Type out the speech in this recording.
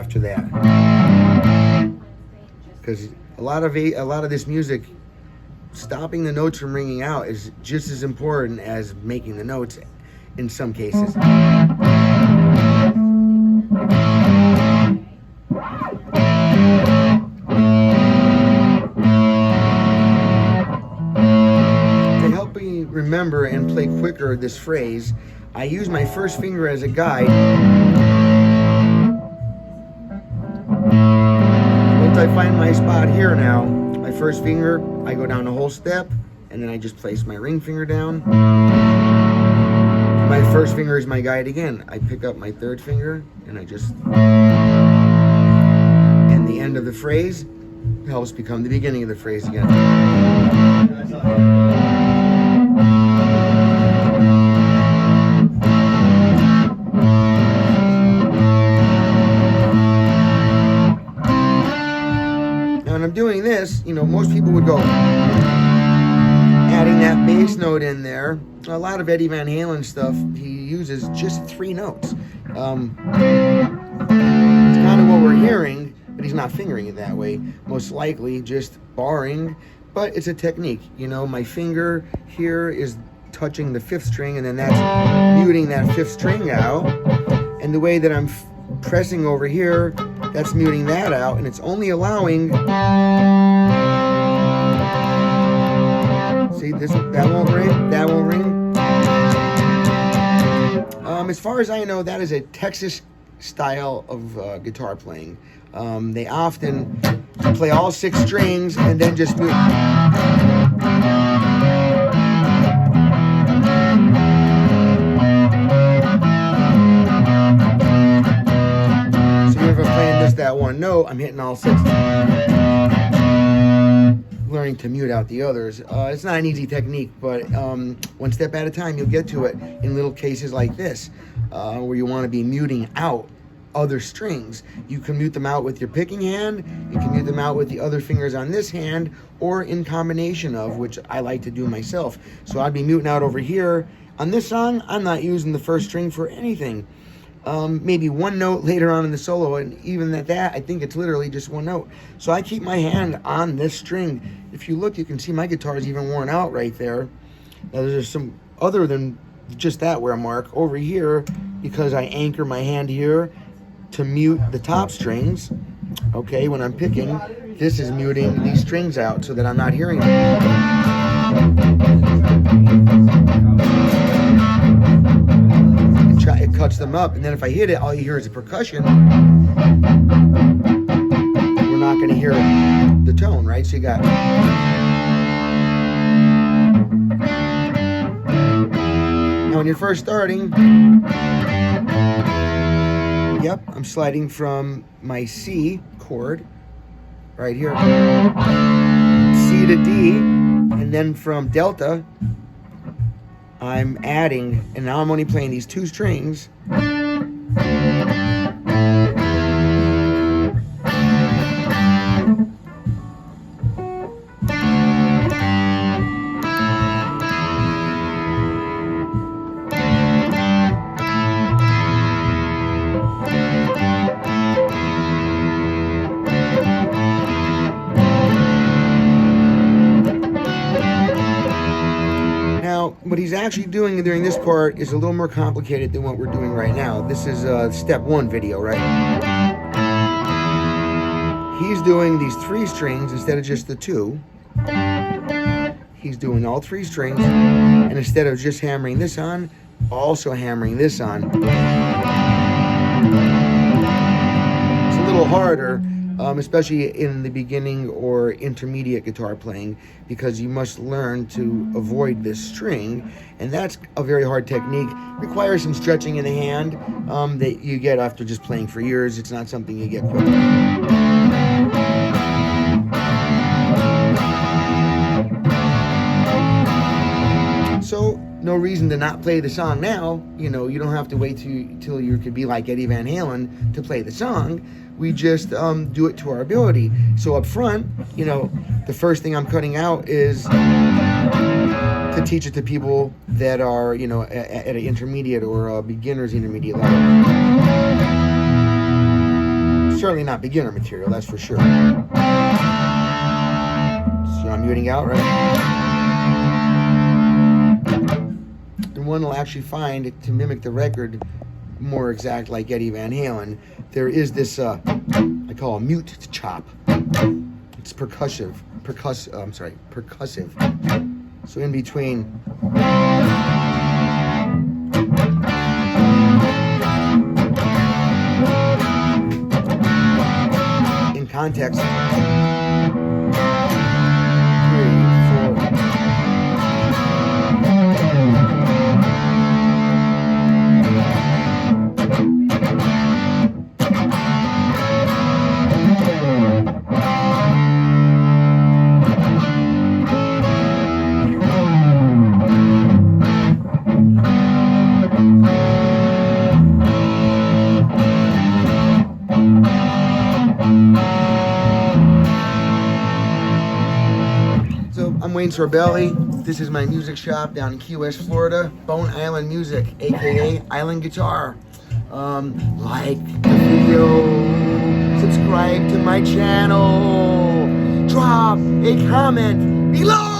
after that. Because a lot of this music, stopping the notes from ringing out is just as important as making the notes in some cases. To help me remember and play quicker this phrase, I use my first finger as a guide. Once I find my spot here now, my first finger, I go down a whole step, and then I just place my ring finger down. My first finger is my guide again. I pick up my third finger, and I just... And the end of the phrase helps become the beginning of the phrase again. When I'm doing this, you know, most people would go adding that bass note in there. A lot of Eddie Van Halen stuff, he uses just 3 notes. It's kind of what we're hearing, but he's not fingering it that way. Most likely just barring, but it's a technique. You know, my finger here is touching the 5th string, and then that's muting that 5th string out. And the way that I'm pressing over here, that's muting that out, and it's only allowing... See, that won't ring, that won't ring. As far as I know, that is a Texas style of guitar playing. They often play all 6 strings and then just mute. That one note, I'm hitting all 6. Learning to mute out the others. It's not an easy technique, but one step at a time you'll get to it in little cases like this, where you want to be muting out other strings. You can mute them out with your picking hand, you can mute them out with the other fingers on this hand, or in combination of, which I like to do myself. So I'd be muting out over here. On this song, I'm not using the 1st string for anything. Maybe 1 note later on in the solo, and even at that, I think it's literally just 1 note. So I keep my hand on this string. If you look, you can see my guitar is even worn out right there. Now there's some other than just that wear mark over here, because I anchor my hand here to mute the top strings. Okay, when I'm picking, this is muting these strings out so that I'm not hearing them. It cuts them up, and then if I hit it, all you hear is a percussion. We're not going to hear the tone, right? So you got... Now when you're first starting, yep, I'm sliding from my C chord, right here, C to D, and then from delta, I'm adding, and now I'm only playing these 2 strings. What he's actually doing during this part is a little more complicated than what we're doing right now. This is step 1 video, right? He's doing these 3 strings instead of just the 2. He's doing all 3 strings, and instead of just hammering this on, also hammering this on. It's a little harder, especially in the beginning or intermediate guitar playing, because you must learn to avoid this string, and that's a very hard technique. Requires some stretching in the hand that you get after just playing for years. It's not something you get quickly. So no reason to not play the song now. You know, you don't have to wait till you could be like Eddie Van Halen to play the song. We just do it to our ability. So up front, you know, the first thing I'm cutting out is to teach it to people that are, you know, at an intermediate or a beginner's intermediate level. Certainly not beginner material, that's for sure. So I'm muting out, right? And one will actually find, to mimic the record more exact like Eddie Van Halen, there is this, I call a mute chop. It's percussive. So in between. In context. 3, 4. I'm Wayne Sorbelli. This is my music shop down in Key West, Florida. Bone Island Music, aka Island Guitar. Like the video, subscribe to my channel, drop a comment below.